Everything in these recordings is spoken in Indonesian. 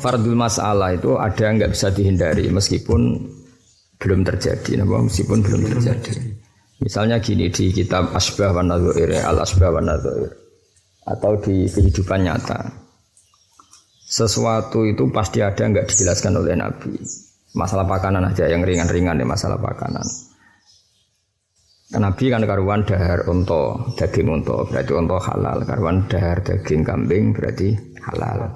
fardul mas'alah itu ada yang nggak bisa dihindari meskipun belum terjadi, meskipun belum terjadi. Misalnya gini di kitab Asbah wa Nadzair, Al-Asbah wa Nadzair, atau di kehidupan nyata. Sesuatu itu pasti ada yang nggak dijelaskan oleh Nabi. Masalah pakanan aja yang ringan-ringan ya masalah pakanan. Nabi kan karuan dahar unta, daging unta berarti unta halal. Karuan dahar daging kambing berarti halal.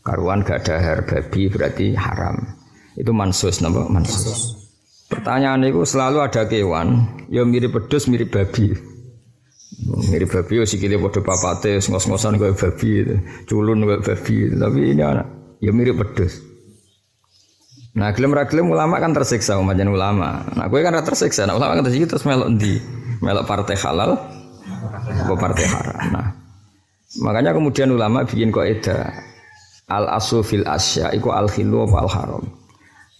Karuan gak dahar babi berarti haram. Itu mansus napa? Mansus. Pertanyaan itu selalu ada kewan, ya mirip pedus mirip babi. Mirip babi yo sikile padha papate ngos-ngosan kaya babi, culun kaya babi. Tapi ini anak ya mirip pedus. Nah, gelem ra gelem ulama kan tersiksa umatnya ulama. Nah, kowe kan ra tersiksa. Nah, ulama kan terus melok ndi? Melok partai halal apa partai haram. Nah, makanya kemudian ulama bikin kaidah al-aslu fil asya iku al-khilu apa al-haram.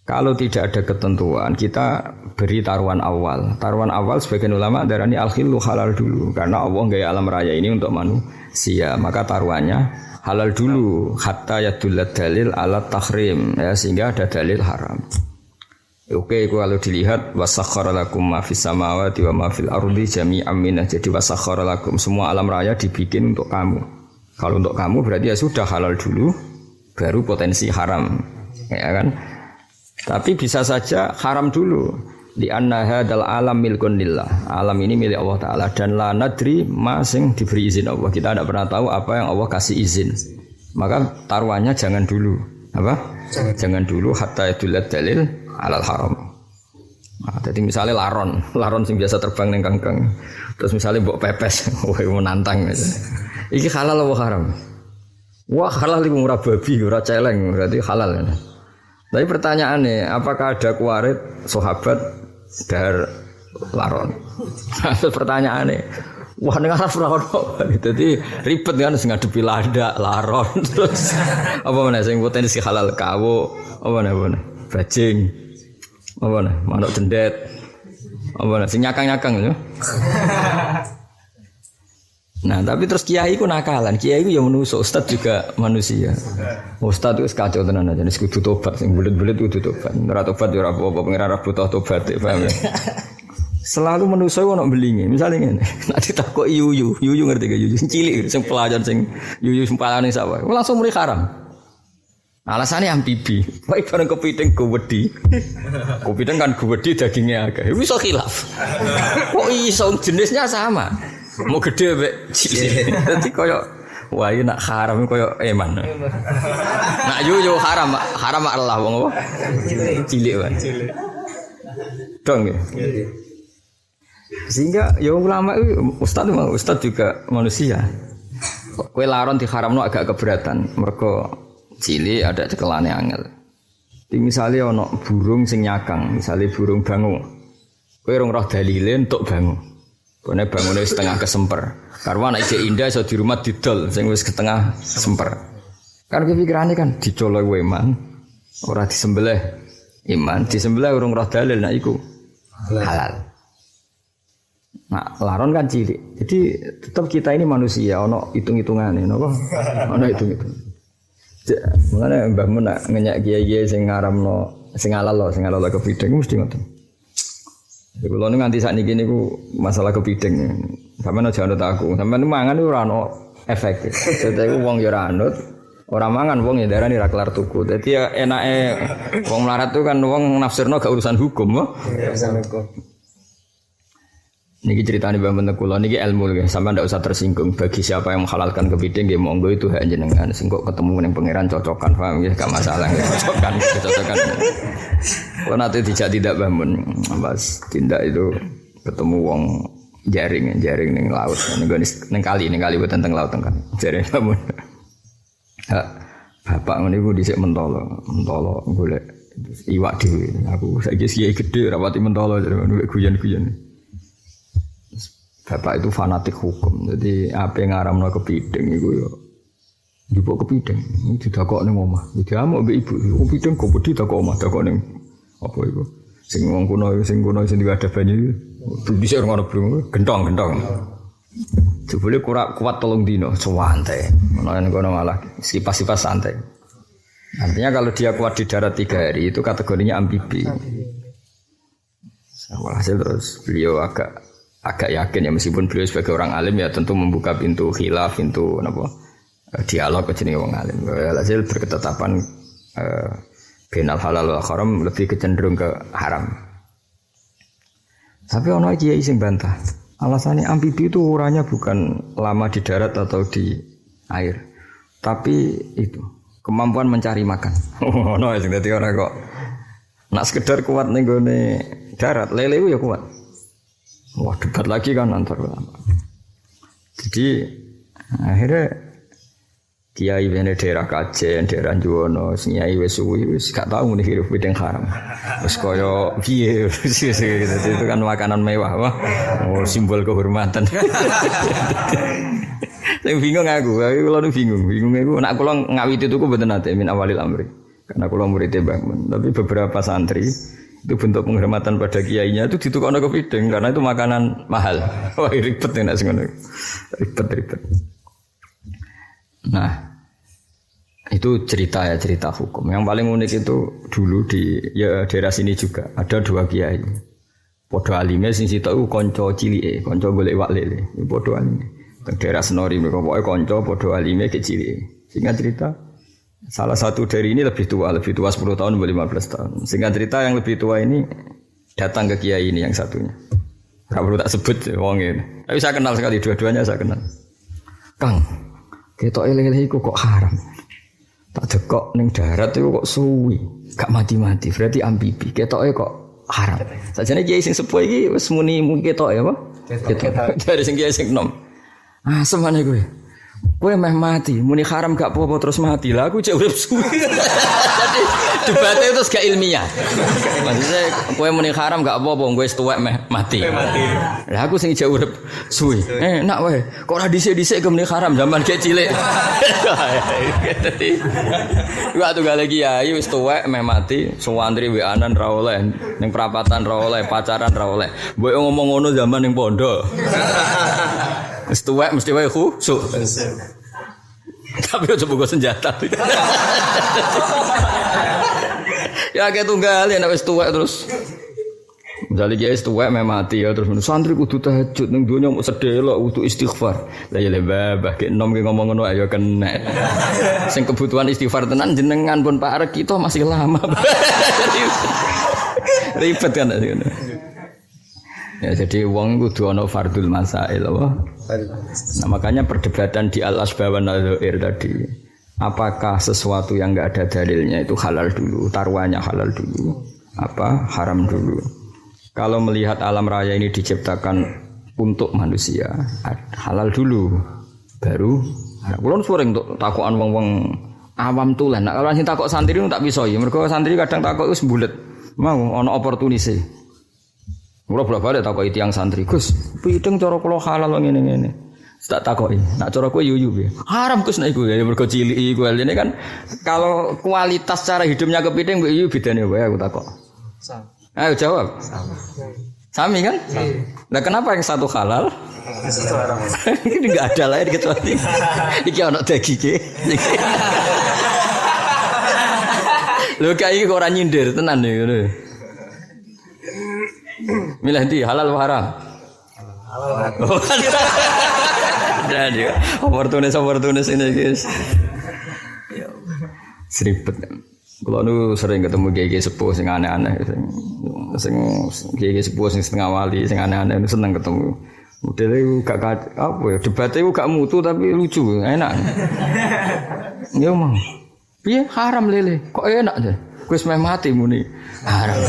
Kalau tidak ada ketentuan, kita beri taruhan awal. Taruhan awal sebagian ulama darani al-khilu halal dulu karena Allah gaya alam raya ini untuk manusia. Maka taruhannya halal dulu hatta yadullat dalil ala tahrim ya sehingga ada dalil haram. Oke, kalau dilihat wasakhkhara lakum ma fis samawati wa ma fil ardi jami'an minhu. Jadi wasakhkhara lakum semua alam raya dibikin untuk kamu. Kalau untuk kamu berarti ya sudah halal dulu baru potensi haram. Ya kan? Tapi bisa saja haram dulu. Di anna hadzal alam milkun lillah. Alam ini milik Allah Ta'ala dan la nadri masing diberi izin Allah. Kita tidak pernah tahu apa yang Allah kasih izin. Maka taruhannya jangan dulu. Apa? Jangan dulu hatta yadullat dalil alal haram. Nah, jadi misalnya laron sing biasa terbang ning kangkang. Terus misalnya mbok pepes, wah menantang gitu. Iki halal apa haram? Wah, halal iku ora babi, ora celeng, berarti halal ya. Tapi pertanyaannya, apakah ada kuarit sahabat dahar laron? Pertanyaannya, wah ning arep ora ono. Dadi ribet kan sing ngadepi landak, laron terus apa meneh sing potensi halal kawo, apa meneh bajing. Apa meneh manuk cendet. Apa meneh sing nyakang-nyakang lho. Nah, tapi terus kiai ku nakalan. Kiai ku ya manusia, ustaz juga manusia. Ustaz itu kacau tenan aja, nek kudu tobat, sing bulet-bulet kudu tobat. Ora tobat ya ora apa-apa, pengen ora butuh tobat, paham ya. Selalu manusia ono belinge. Misale ngene, nek ditakoki yuyu ngerti gak yuyu sing cilik, sing pelajar sing yuyu sing palane sapa. Langsung muni haram. Alasannya amfibi. Baik bareng kepiting gowedi. Kepiting kan gowedi dagingnya akeh. Iso khilaf. Kok iso jenisnya sama? Mau gede mbek cilik. Dadi koyo wah iki nak haram koyo eman. Nak yo haram Allah wong apa? Cilik wae. Dong ya. Sehingga ya ulama itu ustaz juga manusia. Kowe laron diharamno agak keberatan. Mergo cilik ada cekelane angel. Di misale ana burung sing nyakang, misale burung bangu. Kowe rong roh dalile entuk bangu. Kone bangune setengah kesemper. Karena anak ije indah iso di rumah didol sing wis setengah semper. Kan kepikirannya kan dicolok iman, ora disembelih iman, disembelih urung roh dalil nak iku halal. Nah, laron kan cilik. Jadi tetap kita ini manusia ono hitung-hitungane napa? Ono hitung-hitung. Mulane Mbah Mun nak ngenyak kiai-kiai sing ngaramno sing halal kepiting mesti ngoten. Kalau ni nganti saat ni ku masalah kepiting, sampai aja anut aku, sampai ni mangan itu rano efektif. Jadi aku wong jora anut, orang mangan wong ya darah ni raklar tuku. Jadi enake wong melarat tu kan wong nafsirno gak urusan hukum, loh. Urusan hukum. Niki ceritanya Mbah Mun niki ilmu lho, sampai ndak usah tersinggung. Bagi siapa yang menghalalkan kepiting, dia monggo itu hak jenengan. Singkok ketemu dengan pangeran cocokan, paham ya? Gak masalah, cocokan. Kalau nanti tidak Mbah Mun, pas tindak itu ketemu wong jaring ning laut, ning kali tentang laut tengkan. Jaring Mbah Mun. Bapak ngene iku dhisik mentolo golek iwak dhewe. Aku saiki kiai gedhe rapati mentolo jare guyon-guyon. Bapak itu fanatik hukum, jadi apa yang ngaramno kepiting itu ya, jupuk kepiting, didakok ning omah, jadi amuk mbek ibu, kepiting kok wedi dakok omah, dakok ning apa itu, sing wong kuno sing juga ada banyu, bisa ngono bro, gentong, jebule kuat 3 dino, santai, menawa ngono malah sipas santai, Artinya kalau dia kuat di darat 3 hari itu kategorinya amfibi. Hasil terus beliau agak yakin ya meskipun beliau sebagai orang alim ya tentu membuka pintu khilaf, pintu dialog ke jenenge wong alim. Hasil berketetapan bainal halal wal haram lebih kecenderung ke haram. Tapi ono kiai sing bantah. Alasannya amfibi itu ukurannya bukan lama di darat atau di air, tapi itu kemampuan mencari makan. Ono sing dadi ora kok. Nak sekedar kuat ning gone darat, lele ya kuat. Wah, debat lagi kan antar ulama. Jadi akhirnya kiai bene daerah Kajen, daerah Juwono, kiai wis suwi wis gak tau muni hirup bidang haram. Wis koyo piye gitu. Itu kan makanan mewah, wah. Oh, simbol kehormatan. Saya bingung aku bingung aku. Nak kula ngawiti tuku mboten nate min awalil amri. Karena kula muridé Mbah Mun, tapi beberapa santri itu bentuk penghormatan pada kiainya itu ditukokno kepiting karena itu makanan mahal. Wah, ribet nek sing ngono. Ribet. Nah, itu cerita hukum. Yang paling unik itu dulu di daerah sini juga ada 2 kiai. Padha alime sing sitok iku kanca cilike, kanca golek wak lele. Padha alime. Teng daerah Senori mereka pokoke kanca padha alime ke cilike. Singkat cerita, salah satu dari ini lebih tua 10 tahun, 15 tahun. Singkat cerita yang lebih tua ini datang ke kiai ini yang satunya. Enggak perlu tak sebut wong ini. Tapi saya kenal sekali dua-duanya saya kenal. Kang, ketok lele iku kok haram. Tak dekok ning darat iku kok suwi, gak mati-mati. Berarti amfibi. Ketoke kok haram. Sajane kiai sing sepuh iki wis muni ketoke apa? Ketok. Dari sing kiai sing enom. Ah, semane kowe. Kowe meh mati, muni haram gak apa-apa terus mati. Lah aku cek urip suwi. Jadi debatnya itu gak ilmiah. Maksudnya kowe muni haram gak apa-apa, kowe wis tuwek meh mati. Lah aku sing cek urip suwi. Enak wae. Kok ora dhisik-dhisik ke muni haram zaman kek cilik. Dadi waktu gale kiai wis tuwek meh mati, suwantri weanan ra oleh, ning perapatan ra oleh, pacaran ra oleh. Mbok ngomong ngono zaman ning pondok. Wis tuwek mesti wae khusuk. Tapi aja bogo senjata. Ya kayak tunggal ya nek wis tuwek terus. Misalnya kiai tuwek meh mati ya terus santri kudu tahajud ning donya mok sedelok kudu istighfar. Lah ya babah ki enom ki ngomong ngono ayo kena. Sing kebutuhan istighfar tenan jenengan pun Pak Arek kita masih lama. Ribet kan ngono. Ya jadi wong kudu ana fardul masail apa? Nah, makanya perdebatan di al-asbab wan nadzair tadi. Apakah sesuatu yang enggak ada dalilnya itu halal dulu, taruhannya halal dulu, apa haram dulu? Kalau melihat alam raya ini diciptakan untuk manusia, halal dulu, baru haram. Kulon sering untuk takokan wong-wong awam tulen. Nek ora sing takok santri tak bisa ya. Mergo santri kadang takok wis mbulet. Mau ana opportunity. Kula bolak-balik takoki tiyang santri, "Gus, piting cara kula halal ngene-ngene." Tak takoki, nak cara kowe yuyu piye? Haram Gus nek iku ya mergo cilik iku. Ini kan kalau kualitas cara hidupnya kepiting mbek yuyu bedane wae aku takok. Sama. Ayo jawab. Sama. Sami kan? Nah, kenapa yang satu halal? Satu haram. Ini enggak ada lain kecuali iki ana dagige. Lho kae iki kok ora nyindir tenan ngono. Milih ndi halal apa haram? Halal. Jadi opportunis ini guys. Seribet. Kalau nu sering ketemu kiai sepuh sing aneh-aneh, sing kiai sepuh sing setengah wali, sing aneh-aneh seneng ketemu. Modele gak apa ya debatnya gak mutu tapi lucu, enak. Ya mau. Piye haram lele? Kok enak deh? Kowe wis meh mati muni haram.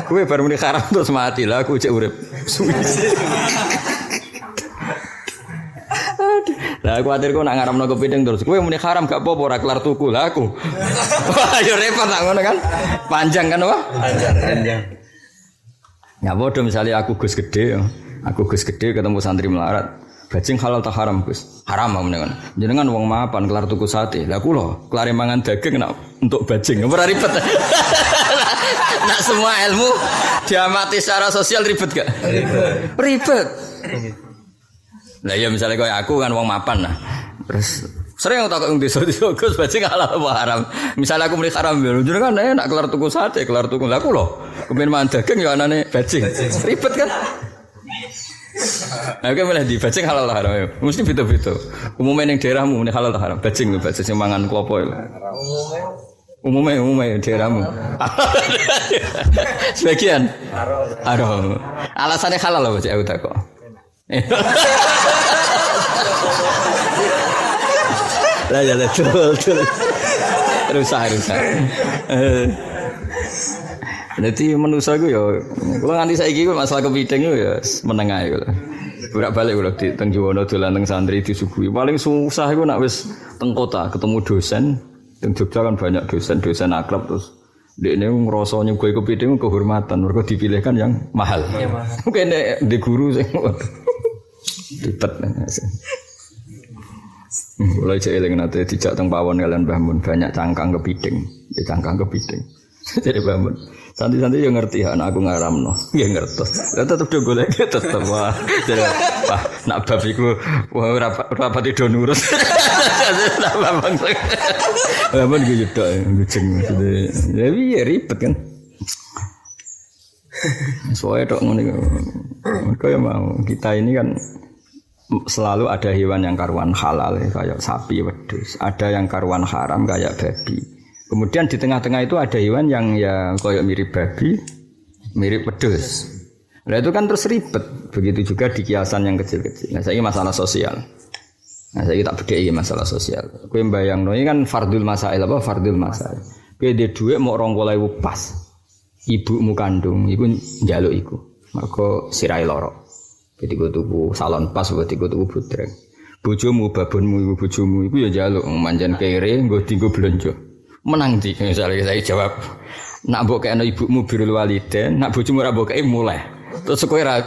Kowe bar muni haram terus mati lah aku cek urip. Lah aku kuwatir kok nak ngaramno kepiting terus. Kowe muni haram gak apa-apa ora kelar tuku lah aku. Wah ya repot nak ngono kan. Panjang kan apa? Panjang. Ya bodoh misalnya aku Gus Gede, aku Gus Gede ketemu santri melarat. Bajing halal tak haram Gus? Haram menengan. Jenengan wong mapan kelar tuku sate. Lah kula kelar mangan daging nak untuk bajing. Ora ribet. Nak semua ilmu diamati secara sosial ribet gak? Ribet. Lah ya misalnya kayak aku kan wong mapan lah. Terus Sering tak kok desa-desa Gus bajing halal apa haram. Misalnya aku muni haram ya, jenenge kan enak kelar tuku sate, kelar tuku lha aku lho. Kepen mangan daging ya anane bajing. Ribet kan? Oke milih di bajing halal haram ya. Mesti beda-beda. Umumnya ning daerahmu muni halal haram. Bajing lho bajing sing mangan klopo lho. Umumnya daerahmu. Sebagian haram. Alasannya halal lho Cek aku tak kok. Lah ya betul. Rusak. Jadi manusia iku ya, kalau nganti saiki masalah kepiting itu ya menengah iku. Bolak-balik kula di teng Juwono dolan teng santri disuguhi. Paling susah iku nek wis teng kota ketemu dosen, teng Jogja kan banyak dosen akrab terus dekne ngrasa nyuguhi kepiting kehormatan, mergo dipilihkan yang mahal. Iya, mahal. Mungkin di guru sing ribet. Mulai cek eling nate dijak teng pawon kalian Mbah Mun banyak cangkang kepiting, cangkang kepiting. Jadi Mbah Mun santi-santi yo ngerti anakku ngaramno. Nggih ngertos. Lah tetep do golek tetep wah. Jadi wah nak bab iku wah rapati do nurut. Mbah Mun iki yo tok ngujeng. Ya piye ribet kan. Soale tok ngene kaya mau kita ini kan selalu ada hewan yang karuan halal kayak sapi wedhus, ada yang karuan haram kayak babi. Kemudian di tengah-tengah itu ada hewan yang ya kayak mirip babi, mirip wedhus. Nah itu kan terus ribet. Begitu juga di kiasan yang kecil-kecil. Nah saya ini masalah sosial. Nah saya tak bedheki masalah sosial. Kowe mbayangno iki kan fardul masail apa fardul masail. Kowe dhe dhuwit mok 20.000 pas. Ibumu kandung iku njaluk iku. Mergo sirahe lara. Ketika tuku salon pas, ketika tuku budreng. Bojomu, babonmu, ibu bojomu, iku ya jaluk manjan kere, nggo dienggo blonjo. Menang di, misalnya saya jawab, nak mbok kene ibumu birrul walidain, nak bojomu ora mbok kene mulai. Terus kowe ra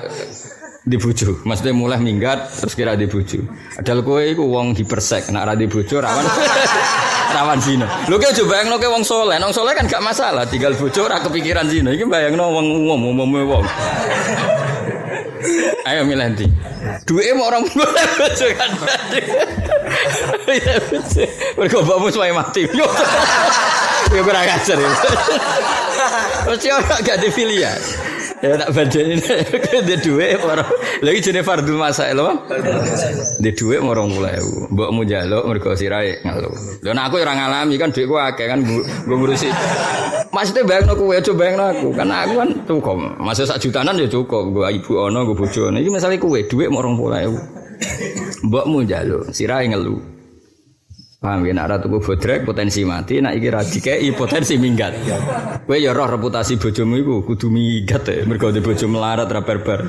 di bojo, maksudnya mulai minggat terus kira di bojo. Padahal kowe iku wong hipersek, nak ra di bojo rawan zina. Lho ki aja bayangno ke wong saleh kan gak masalah, tinggal bojo ora kepikiran zina. Iki bayangno wong umum-umume wong. Ayo milih ndi? Duwe mau orang bojo kan. Mergo bapakmu suwe mati. Yo ora kacer. Mesti ora gak dipilih ya. Ya tak badani de dhuwit ora. Lha iki jenenge fardhu masail apa? De dhuwit mau 20.000. Mbokmu njaluk mergo sirahe ngeluh. Lha nek aku ora ngalami kan dhuwitku akeh kan nggo ngurusi. Maksudnya bayangno kowe aja bayangno aku. Kan aku kan cukup. Masuk sak jutanan ya cukup. Nggo ibu ana, nggo bojo ana. Iki misale kowe dhuwit mau 20.000. Mbokmu njaluk sirahe ngeluh. Paham ya, nak ratu bodrek potensi mati, nak iki ra dikei potensi minggat. Kowe ya roh reputasi bojomu iku kudu minggat ya, mergo de bojo melarat ra barbar.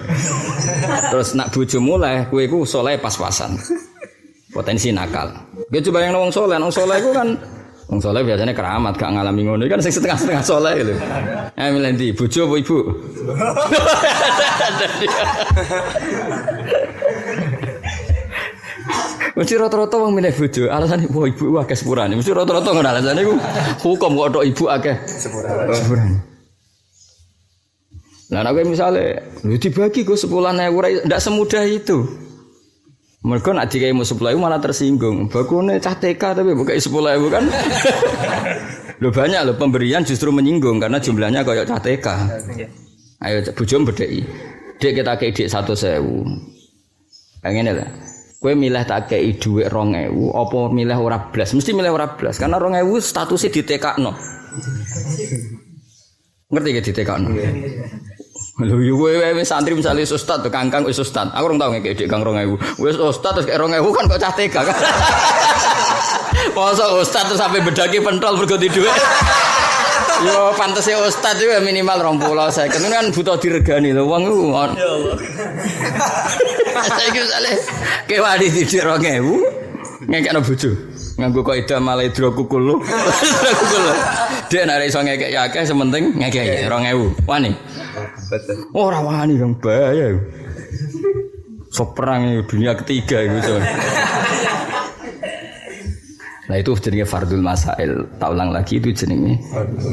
Terus nak bojo mulai, kowe iku saleh pas-pasan. Potensi nakal. Kowe coba yang wong saleh iku kan wong saleh biasanya keramat, gak ngalami ngono kan sing setengah-setengah saleh gitu. Milih ndi, bojo apa ibu? Mesti rata-rata wong milih bojo, alasane wah ibu akeh sepurane. Mesti rata-rata ngono alasane iku hukum kok tok ibu akeh sepurane. Lah nek misale dibagi go 10.000 ndak semudah itu. Mergo nek dikai 10.000 malah tersinggung. Bakune cah TK tapi buka 10.000 kan. Lho banyak lho pemberian justru menyinggung karena jumlahnya kayak cah TK. Ayo bojomu bedheki. Dik kita kei dik 100.000. Ngene lho. Kowe milih tak kei dhuwit 2.000 apa milih ora blas? Mesti milih ora blas karena 2.000 statusnya ditekakno. Ngerti ge ditekakno? Lho yo kowe wis santri misale ustaz to kangkang wis ustaz. Aku ora tau ngekek dik Kang 2.000. Wis ustaz terus kek 2.000 kan kok cah TK kan. Masa ustaz terus sampai bedaki pentol mergo di dhuwit. Yo pantese ustaz itu minimal 20 second kan butuh diregani lho wong iku. Ya Allah. Saiki misale kewani didik 2.000 ngekekno bojo. Nganggo kaidah malaidra kukul. Kukul. Dek nek iso ngekek ya akeh sementing ngekek 2.000. Wani. Betul. Ora wani dong bahaya. Sok perang dunia ketiga gitu. Nah itu jenenge fardul masail. Tak ulang lagi itu jenenge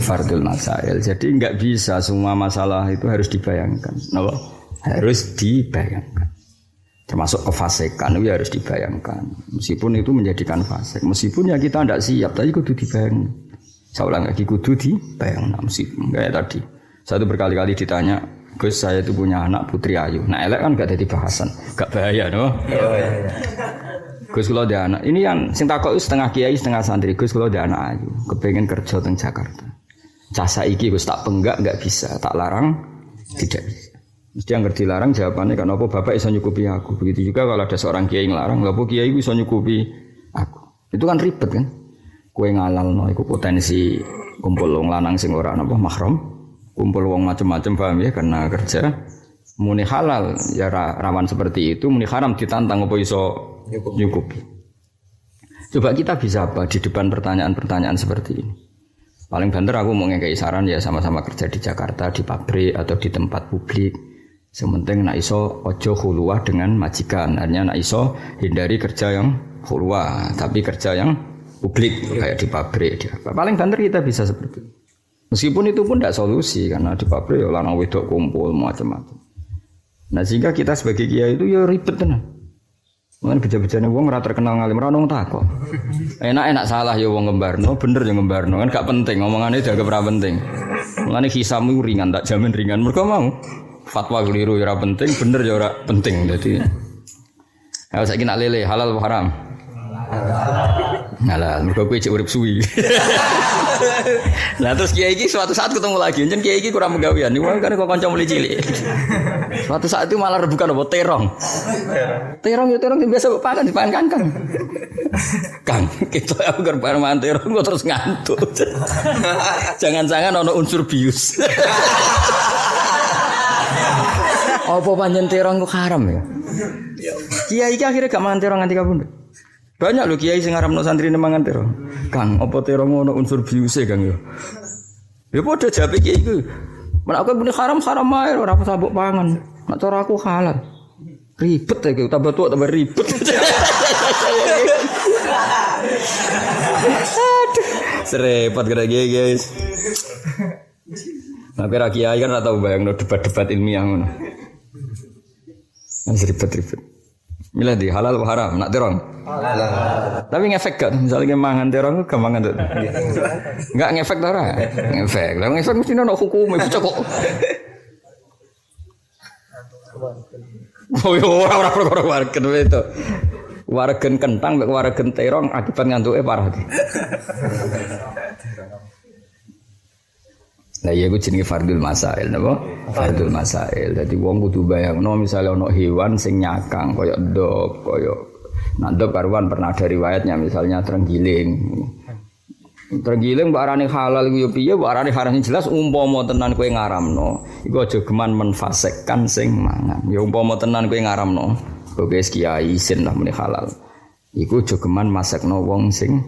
fardul masail. Jadi enggak bisa semua masalah itu harus dibayangkan. Napa? Harus dibayangkan. termasuk kefasikan itu harus dibayangkan. Meskipun itu menjadikan fasik, meskipun ya kita tidak siap, tapi kudu dibayang. Saya ulang lagi, kudu dibayang. Meskipun kayak tadi, saya itu berkali-kali ditanya, Gus saya itu punya anak putri ayu. Nah elek kan gak jadi bahasan, gak bahaya, no? Gus kalau dia anak, ini yang sing takok setengah kiai setengah santri. Gus kalau dia anak ayu, kepengen kerja teng Jakarta. Casa iki Gus tak penggak nggak bisa, tak larang tidak bisa. Mesti yang ngerti larang jawabannya kan apa bapak iso nyukupi aku. Begitu juga kalau ada seorang kiai ngelarang, lha apa kiai iso nyukupi aku. Itu kan ribet kan. Kowe ngalalno iku potensi kumpul wong lanang sing ora napa mahram, kumpul wong macam-macam paham ya karena kerja muni halal ya rawan seperti itu, muni haram ditantang apa iso nyukupi. Coba kita bisa apa di depan pertanyaan-pertanyaan seperti ini. Paling banter aku mau ngekei saran ya sama-sama kerja di Jakarta, di pabrik atau di tempat publik. Sementing nak iso ojo khuluwah dengan majikan. Artinya nak iso hindari kerja yang khuluwah, tapi kerja yang publik kayak di pabrik. Paling banter kita bisa seperti itu. Meskipun itu pun tidak solusi karena di pabrik ya lanang wedok kumpul macam-macam. Nah sehingga kita sebagai kiai itu ya ribet tenan. Mungkin beja-bejane wong ora terkenal ngalim ora ono takok. Enak-enak salah ya wong ngembarno, bener ya ngembarno kan gak penting omongane dianggap ora penting. Mulane hisamu ringan tak jamin ringan mergo mau fatwa keliru ya ora penting, bener ya ora penting. Jadi ayo saiki nak lele halal apa haram? Halal. Mergo kowe cek urip suwi. Nah terus kiai iki suatu saat ketemu lagi, jen kiai iki kurang penggawean. Niku kan kok kanca mulai cilik. Suatu saat itu malah rebukan apa terong. Terong ya terong biasa pakan dipangan kangkang. Kang, kita aku gerbar mangan terong kok terus ngantuk. Jangan-jangan ono unsur bius. Apa panjen terong kok haram ya? Kiai iki akhirnya gak mangan terong nganti kabundut. Banyak loh kiai sing ngaramno santri mangan terong. Kang, apa terong ono unsur biuse Kang ya? Ya padha jape kiai iku. Nek aku muni haram-haram ae ora usah mbok pangan. Nek cara aku halal. Ribet iki, tambah tua tambah ribet. Serepot gara kiai guys. Nah, kira kiai kan ora tau bayangno debat-debat ilmiah ngono. Ribet-ribet. Milih di halal atau haram, nak terong? Halal. Tapi ngefek gak? Misalnya mangan terong, gak mangan tuh? Enggak ngefek tau lah? Ngefek. Lah ngefek mesti ada hukum, itu kok. Oh iya, orang-orang wargen itu. Wargen kentang, wargen terong, akibat ngantuknya parah. Nah iya gue jenenge fardul masail napa? Fardul masail. Dadi wong kudu bayangno misale ana hewan sing nyakang kaya ndok, kaya ndok karuan pernah ada riwayatnya misalnya terenggiling. Terenggiling mbok arane halal iku ya piye, mbok arane haram jelas umpama tenan kowe ngaramno, iku aja geman menfasekkan sing mangan. Ya umpama tenan kowe ngaramno, kowe wis kiai isin lah muni halal. Iku aja geman masakno wong sing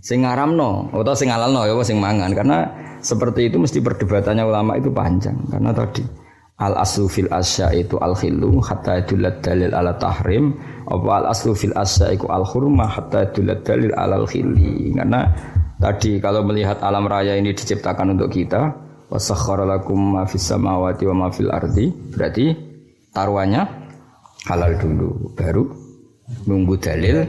ngaramno utawa sing halalno ya sing mangan karena seperti itu mesti perdebatannya ulama itu panjang karena tadi al aslu fil asya itu al khillu hatta yadullat dalil ala tahrim apa al aslu fil asya itu al hurmah hatta yadullat dalil ala al khilli karena tadi kalau melihat alam raya ini diciptakan untuk kita wasakhkhara lakum ma fis samawati wa ma fil ardi berarti taruhannya halal dulu baru nunggu dalil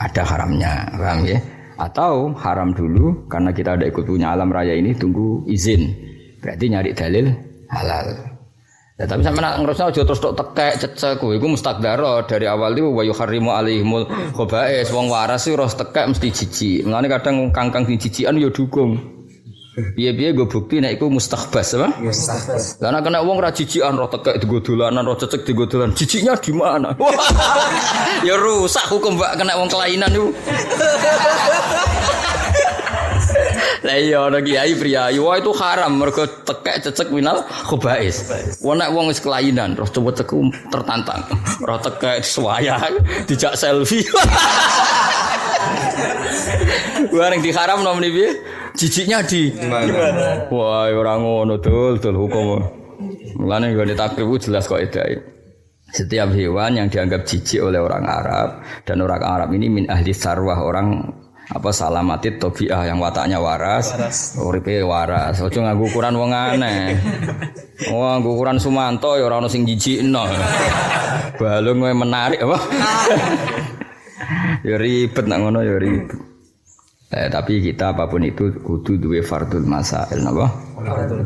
ada haramnya paham ya. Atau haram dulu karena kita ada ikut punya alam raya ini tunggu izin berarti nyari dalil halal. Ya, tapi sampe nak ngrasane aja terus tok tekek cecek kowe iku mustaqdaro dari awal itu wa yuharrimu alaihimul khaba'is wong waras sih ros tekek mesti jijik. Mulane kadang kangkang sing jijikan ya dukung. Piye-piye go bukti nek iku mustahbas apa? Mustahbas. Lah nek kena wong ra jijikan ro tekek digo dolanan ro cecek digo dolan. Jijiknya di mana? Ya rusak hukum Mbak kena wong kelainan iku. Lah iya ana kiai priayi wah itu haram mergo tekek cecek minal khaba'is. Wong nek wong wis kelainan terus cepet tertantang. Ro tekek suwaya dijak selfie. Bareng diharam nom piye? Jijiknya di mana? Wah, ora ngono dul hukum. Mulane nggone takrib jelas kok edae. Setiap hewan yang dianggap jijik oleh orang Arab dan orang Arab ini min ahli sarwah orang apa salamatit tobiah yang wataknya waras. Uripe waras. Ojo nganggo ukuran wong aneh. Wah, nganggo ukuran Sumanto ya ora ono sing jijikno. Balung kowe menarik apa? Ya ribet nak ngono ya ribet. Tapi kita apapun itu kudu duwe fardul masail napa?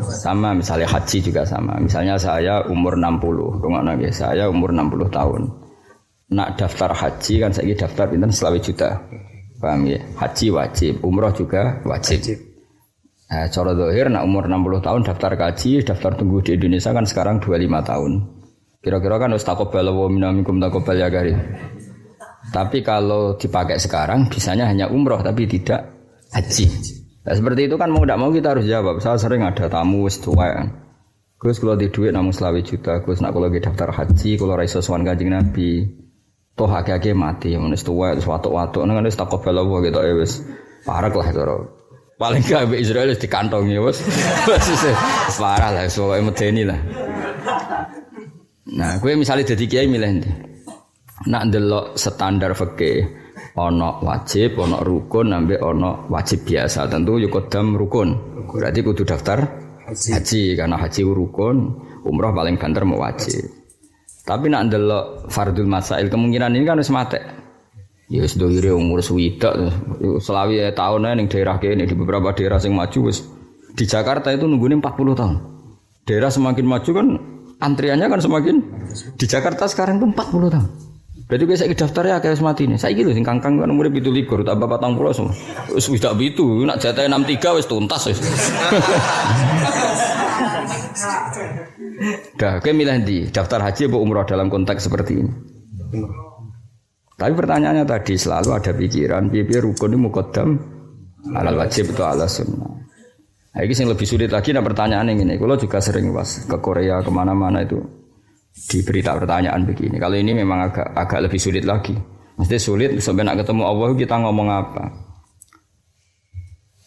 Sama misalnya haji juga sama. Misalnya saya umur 60, ngono nggih. Saya umur 60 tahun. Nak daftar haji kan saiki daftar pinten 20 juta. Paham ya? Haji wajib, umroh juga wajib. Cara zahir nak umur 60 tahun daftar haji, daftar tunggu di Indonesia kan sekarang 25 tahun. Kira-kira kan wis taqabbal wa minkum taqabbal ya karim. Tapi kalau dipakai sekarang bisanya hanya umroh tapi tidak haji. Nah, seperti itu kan mau tidak mau kita harus jawab. Saya sering ada tamu wis tuwa kan. Gus kalau di duit namung 20 juta, Gus nak kalau lagi daftar haji, kalau ra iso sowan Kanjeng Nabi, toh akeh-akeh mati, mun wis tuwa wis watuk-watuk nang wis taqabbal Allah gitu wis parek lah cara. Paling gak mbek Israel wis dikantongi wis. Wis parah lah pokoke medeni lah. Nah, kowe misalnya dadi kiai milih ndi? Nak ndelok standar fikih ana wajib, ana rukun, ambek ana wajib biasa. Tentu yo kodam rukun. Berarti kudu daftar haji karena haji rukun, umrah paling banter mau wajib. Tapi nak ndelok fardul masail kemungkinan ini kan wis mate. Ya wis doire umur swidak selawi tahun ning daerah kene di beberapa daerah sing maju wis di Jakarta itu nunggune 40 tahun. Daerah semakin maju kan antriannya kan semakin di Jakarta sekarang itu 40 tahun. Berarti saya daftar ya kayak mati nih. Saya gitu sing kangkang kan umure 17 tambah 40 semua. Wis tak pitu, nak jatah 63 wis tuntas wis. Dah, kowe milih ndi? Daftar haji atau umrah dalam konteks seperti ini? Tapi pertanyaannya tadi selalu ada pikiran piye rukun ini muqaddam alal wajib atau ala sunnah. Nah, ini yang lebih sulit lagi nah pertanyaan ini. Kalau juga sering pas ke Korea kemana-mana itu diberi pertanyaan begini. Kalau ini memang agak lebih sulit lagi. Mesti sulit sampai nak ketemu Allah kita ngomong apa?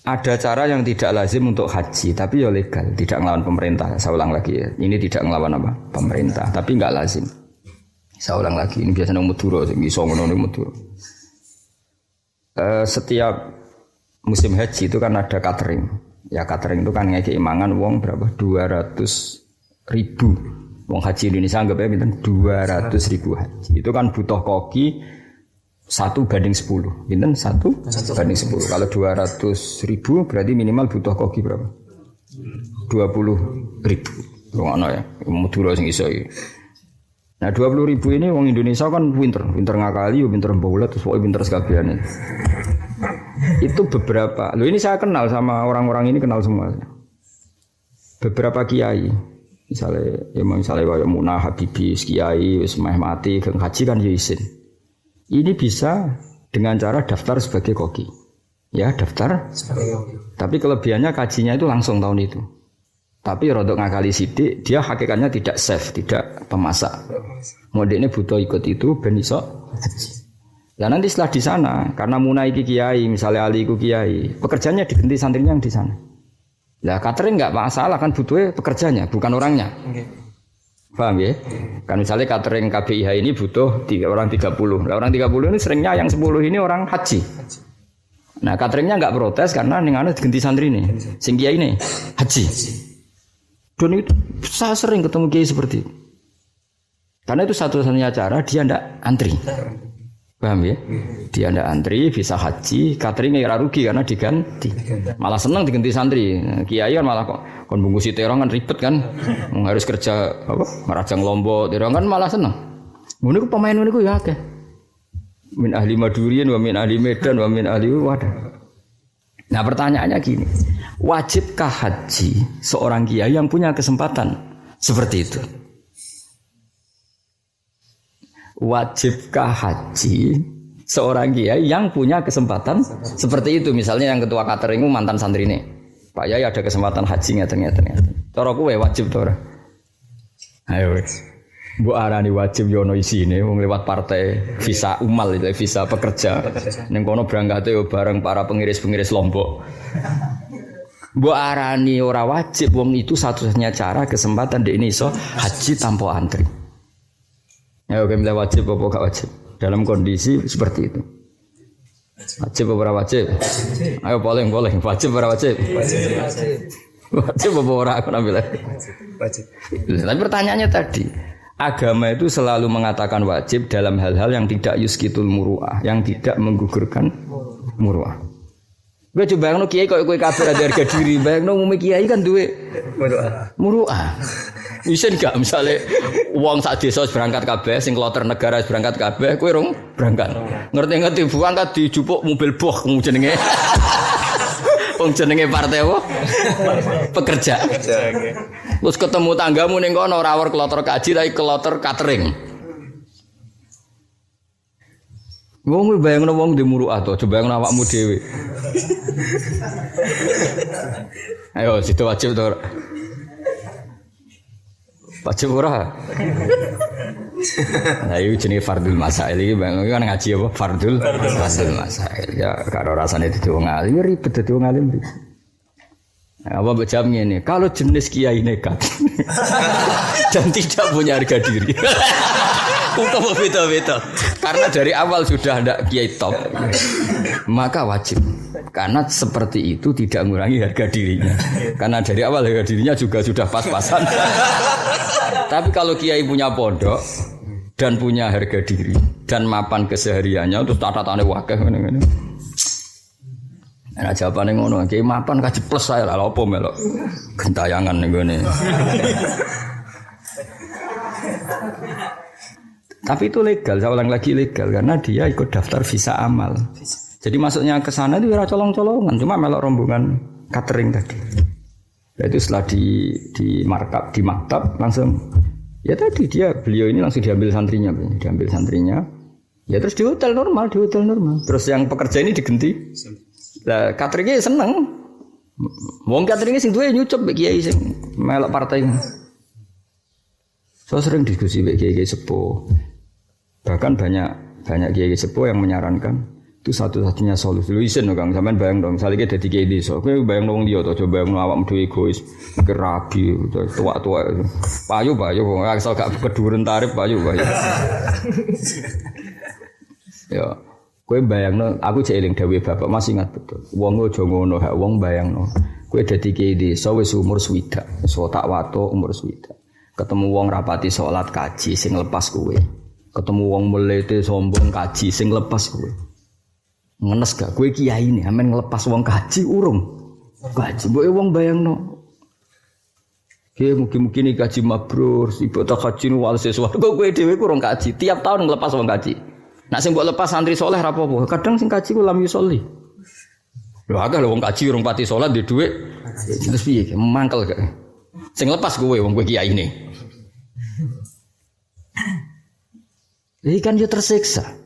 Ada cara yang tidak lazim untuk haji, tapi ya legal, tidak ngelawan pemerintah. Saya ulang lagi ya. Ini tidak ngelawan apa? Pemerintah, tapi enggak lazim. Saya ulang lagi. Ini biasanya Madura, sing iso ngono Madura. Setiap musim haji itu kan ada catering. Ya catering itu kan ngekek imangan wong berapa? 200.000. Wong haji Indonesia anggapnya pinten 200.000 haji. Itu kan butuh koki 1/10. Pinten 1/10. Kalau 200.000 berarti minimal butuh koki berapa? 20.000. Wong ana ya, Madura sing iso iki. Nah 20.000 ini wong Indonesia kan pinter ngakali, pinter mbaulet, terus pokoke pinter sekalian. Itu beberapa. Loh ini saya kenal sama orang-orang ini kenal semua. Beberapa kiai misalnya kayak Munah Habibi, kiai wis mati ke haji kan ya izin. Ini bisa dengan cara daftar sebagai koki. Ya, daftar sebagai koki. Tapi kelebihannya kajinya itu langsung tahun itu. Tapi rodok ngakali sidik, dia hakikatnya tidak safe, tidak pemasak. Modeknya butuh ikut itu ben iso haji. Lah nanti setelah di sana, karena Munah iki kiai, misalnya Ali iku kiai, pekerjaannya diganti santrinya yang di sana. Lah catering enggak masalah kan butuhnya pekerjanya, bukan orangnya. Paham ya? Kan misalnya catering KBIH ini butuh orang 30. Lah orang 30 ini seringnya yang 10 ini orang haji. Nah, cateringnya enggak protes karena ning ana diganti santri ini. Sing kiai ini haji. Dan itu saya sering ketemu kiai seperti itu. Karena itu satu-satunya cara dia ndak antri. Paham ya? Dia ndak antri bisa haji, cateringnya ora rugi karena diganti. Malah senang diganti santri. Kiai kan malah kok kon bungkusi terong kan ribet kan. Harus kerja apa? Merajang lombok, terong kan malah senang. Ngono ku pemain ngono ku ya akeh. Min ahli Madurian wa min ahli Medan wa min ahli Wadah. Nah, pertanyaannya gini. Wajibkah haji seorang kiai yang punya kesempatan seperti itu? Wajibkah haji seorang kiai yang punya kesempatan seperti itu? Misalnya yang ketua catering itu mantan santri ini. Pak Yai ada kesempatan haji ngeten. Cara kowe wajib to ora? Ayo wis. Mbok arani wajib yo ono isine wong lewat partai visa umal itu visa pekerja. Ning kono berangkate yo bareng para pengiris-pengiris Lombok. Mbok arani ora wajib wong itu satu-satunya cara kesempatan di ini iso haji tanpa antri. Ya oke, milih wajib apa gak wajib dalam kondisi seperti itu. Wajib apa ora wajib? Ayo polling. Wajib apa ora wajib? Wajib apa ora aku ambil lagi. Wajib. Tapi pertanyaannya tadi, agama itu selalu mengatakan wajib dalam hal-hal yang tidak yuskitul muru'ah, yang tidak menggugurkan muru'ah. Gue coba bayangno kiai kok kowe kabeh ada harga diri, bayangno umum kiai kan duwe muru'ah. Bisa enggak misalnya uang sak desa berangkat kabeh, sing kloter negara berangkat kabeh, kowe rong berangkat. Ngerti-ngerti berangkat dijupuk mobil boh jenenge. Wong jenenge partai apa? Pekerja. Terus ketemu tanggamu ning kono ora wer kloter kaji tapi kloter catering. Wong bayangno wong di muru'ah to, coba bayangno awakmu dhewe. Ayo situ wajib to. Wajib ora. Nah, iki jenenge fardul masail iki kan ngaji apa? Fardul masail. Ya karo rasane dadi wong alim ribet dadi wong alim. Apa jawab ngene, kalau jenis kiai nekat dan tidak punya harga diri. Untuk beda-beda. Karena dari awal sudah ada kiai top, maka wajib. Karena seperti itu tidak mengurangi harga dirinya. Karena dari awal harga dirinya juga sudah pas-pasan. Tapi kalau kiai punya pondok dan punya harga diri dan mapan kesehariannya, terus tata-tata wakeh ngene-ngene. Nah jawabane ngono, kiai mapan kaji plus saya lah apa melok gentayangan ning ngene. Tapi itu legal, saya ulang lagi legal karena dia ikut daftar visa amal. Jadi masuknya ke sana itu ora colong-colongan, cuma melok rombongan catering tadi. Itu setelah di markab, di maktab langsung ya tadi beliau ini langsung diambil santrinya. Ya terus di hotel normal. Terus yang pekerja ini digenti. Lah cateringnya seneng. Wong cateringnya sing duwe nyucup mbek kiai sing melok partai. So sering diskusi mbek kiai sepuh. Bahkan banyak kiai sepuh yang menyarankan itu satu-satunya solusi. Lu isin Kang, sampean bayang dong, misalnya dadi kiai desa, kowe bayang wong liya to, coba bayang awakmu dhewe egois, mikir rabi, tua-tua itu. Payu wong asal gak keduren tarif payu. Ya, kowe bayangno, aku cek eling dawuh bapak masih ingat betul. Wong aja ngono, hak wong bayangno. Kowe dadi kiai desa wis umur swidak, wis tak watuk umur swidak. Ketemu wong rapati salat kaji sing lepas kowe. Ketemu wong melete sombong kaji sing lepas kowe. Ngenes gak kowe kiai ne amen ngelepas wong kaji urung. Kaji mbok wong bayangno. Ki mugi-mugi iki kaji mabrur, ibu tak kaji wal sesuatu kowe dhewe kurang kaji. Tiap tahun ngelepas wong kaji. Nak sing mbok lepas santri saleh ra apa-apa. Kadang sing kaji ku lam yusolli. Lho akeh lho wong kaji urung pati salat di dhuwit. Terus piye mangkel gak. Sing lepas kowe wong kowe kiai ne. Ini kan dia tersiksa.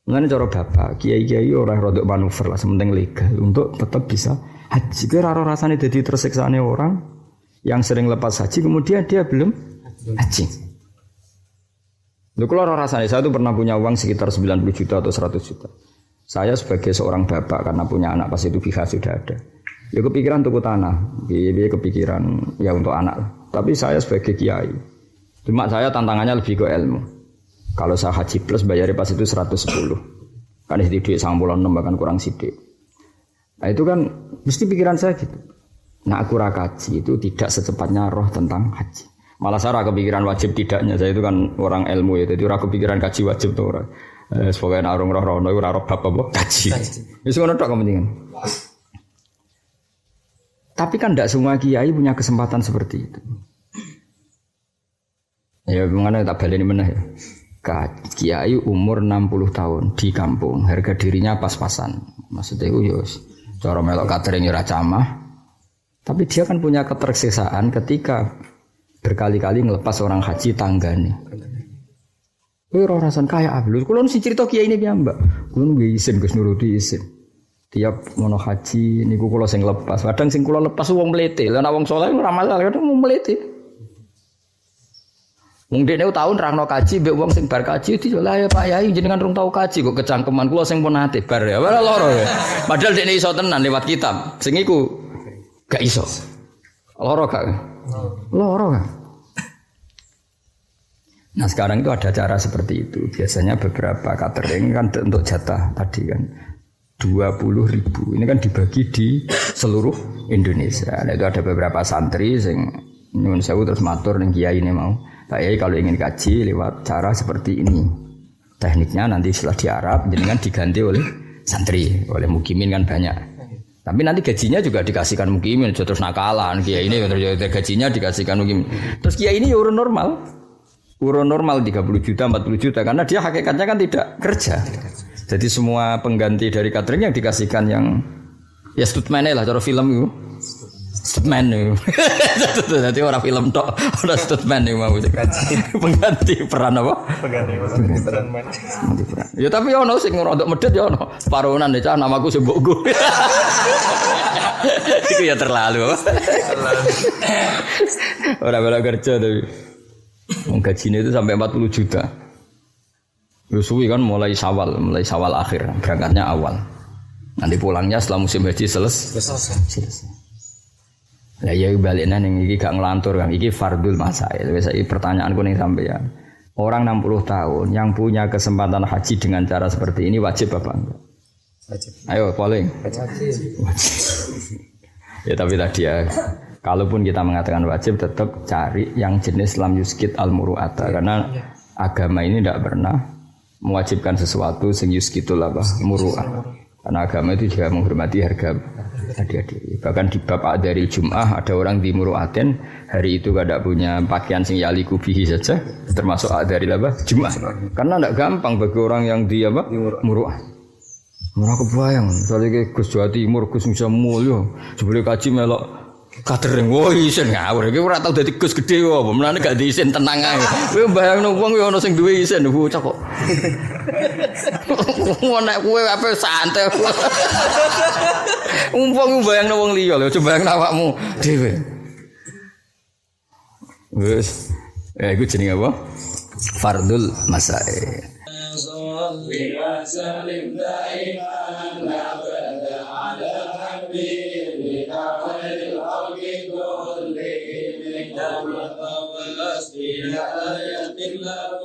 Mengenai cara bapak, kiai-kiai orang rodok manuver lah, sementing legal untuk tetap bisa haji. Kira rasanya jadi tersiksaannya orang yang sering lepas haji, kemudian dia belum haji. Lalu kalau rasanya, saya itu pernah punya uang sekitar 90 juta atau 100 juta. Saya sebagai seorang bapak karena punya anak pas itu BH sudah ada. Ya kepikiran tuku tanah, dia kepikiran ya untuk anak. Tapi saya sebagai kiai, cuma saya tantangannya lebih ke ilmu. Kalau saya haji plus bayarnya pas itu 110. Kan di duit 96 bahkan kurang sidik. Nah itu kan mesti pikiran saya gitu. Nah aku rakaji itu tidak secepatnya roh tentang haji. Malah saya kepikiran wajib tidaknya. Saya itu kan orang ilmu ya. Jadi aku kepikiran kaji wajib tuh orang. Sebagai arung roh itu roh bapak kaji. Itu semua tok kepentingan. Tapi kan tidak semua kiai punya kesempatan seperti itu. Ya mengenai tak baleni meneh ya. Kiai umur 60 tahun di kampung, harga dirinya pas-pasan. Maksudnya itu ya cara melok catering ora camah. Tapi dia kan punya ketersiksaan ketika berkali-kali ngelepas orang haji tanggane. Kowe ora rasan kaya ablu. Kulo sing cerita kiai ini piyambak. Kulo nggih izin Gus nuruti izin. Tiap mono haji niku kula sing lepas. Kadang sing kula lepas wong mlete. Lah nek wong saleh ora masalah, kadang wong mlete. Wong dekne tahun rangno kaji mbek wong sing bar kaji lah ya Pak Yai jenengan rung tau kaji kok kecangkeman kula sing pun ate bar ya. Ora loro ya. Padahal dekne iso tenan lewat kitab. Sing iku gak iso. Loro gak? Loro kan. Nah sekarang itu ada cara seperti itu. Biasanya beberapa catering kan untuk jatah tadi kan. 20.000. Ini kan dibagi di seluruh Indonesia. Nah, itu ada beberapa santri yang nyuwun sewu terus matur ning kiai ini mau. Pak Yai kalau ingin kaji lewat cara seperti ini. Tekniknya nanti setelah di Arab jenengan diganti oleh santri, oleh mukimin kan banyak. Tapi nanti gajinya juga dikasihkan mukimin, terus nakalan kiai ini terus gajinya dikasihkan mukimin. Terus kiai ini urun normal. Urun normal 30 juta, 40 juta karena dia hakikatnya kan tidak kerja. Jadi semua pengganti dari catering yang dikasihkan yang ya stuntman lah cara film itu. Stuntman itu. Jadi orang film tok, orang stuntman itu mau pengganti peran apa? Pengganti peran man. Ya tapi ono sing rodok medhit ya ono. Paronan cah namaku sing mbokku. Iku ya terlalu. Orang kerja tapi gajinya itu sampai 40 juta. Yusui kan mulai sawal akhir, berangkatnya awal. Nanti pulangnya setelah musim haji selesai. Lah ya baliknya ning iki gak ngelantur kan, iki fardul masail. Wis iki pertanyaanku ning sampeyan. Orang 60 tahun yang punya kesempatan haji dengan cara seperti ini wajib apa enggak? Wajib. Ayo polling. Wajib. Ya tapi tadi ya, kalaupun kita mengatakan wajib tetap cari yang jenis lam yuskit al-muru'ata karena agama ini tidak pernah mewajibkan sesuatu sing yuskitul apa muru'ah. Karena agama itu juga menghormati harga diri. Bahkan di bab dari Jum'ah ada orang di muru'aten hari itu tidak punya pakaian sing yaliku bihi saja termasuk dari apa Jum'ah. Karena tidak gampang bagi orang yang di apa muru'ah. Ora kebayang, soalnya Gus Jawa Timur, Gus bisa mulya, sebelum kaji melok catering, wah isin ngawur, kita ora tau dadi Gus gede apa, mulane gak diisin tenang ae. Kowe mbayangno wong yo ana sing duwe isin, bocah kok. Nek kowe ape santai. Umpang mbayangno wong liya lho, coba bayangno awakmu dhewe. Wes, iku jenenge apa? Fardul masail. وسلم دائما ابدا على حبيبك خير الخلق كلهم من قبل واسقي آية له